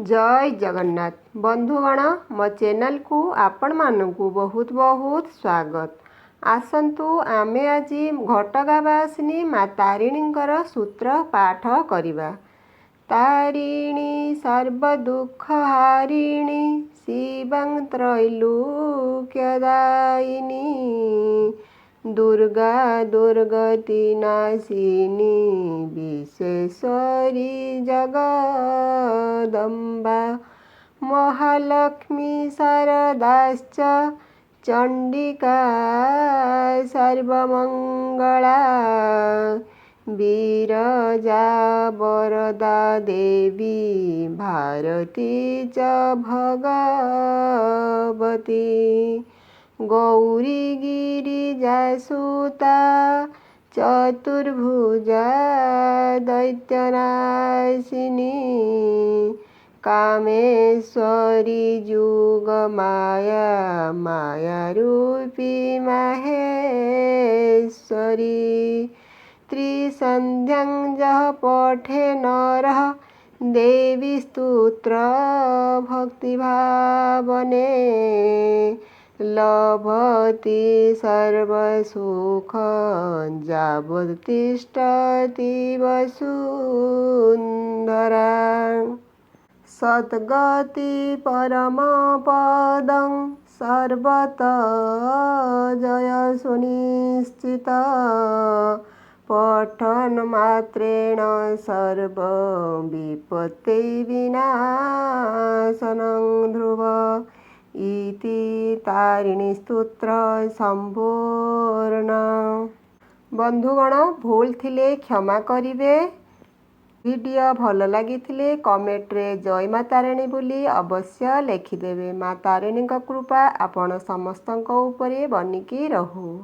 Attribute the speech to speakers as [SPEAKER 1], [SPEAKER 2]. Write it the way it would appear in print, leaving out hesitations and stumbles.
[SPEAKER 1] जय जगन्नाथ बंधुगण मो चैनल को आपण मानकु बहुत बहुत स्वागत। आसंतु आमे आज घटगावासिनी माँ तारिणींकर सूत्र पाठ करिबा। तारिणी सर्वदुःख हारिणी शिवं त्रैलोक्यदायिनी दुर्गा दुर्गति नाशिनी विश्वेश्वरी जगदम्बा महालक्ष्मी शारदाश्च चंडिका सर्वमंगला विरजा वरदा देवी भारती च भगवती गौरी गिरिजासुता चतुर्भुजा दैत्यनाशिनी कामेश्वरी जुगमाया मायारूपी माहेश्वरी त्रिसन्ध्यां यः पठे नरः देवी स्तोत्र भक्तिभावने लभति सर्वसुखं यावत्तिष्ठति वसुन्धरा सद्गति परमपदं सर्वतः जय सुनिश्चिता पठनमात्रेण सर्वविपत्तिविनाशनं ध्रुव इति तारिणी स्तोत्र संपूर्ण। बंधुगण भूल थिले क्षमा करिवे। वीडियो भल लगी कमेंट रे जय माँ तारिणी बोली अवश्य लिखिदेवे। माँ तारिणी कृपा आपण समस्तक उपरे बनिकी रहू।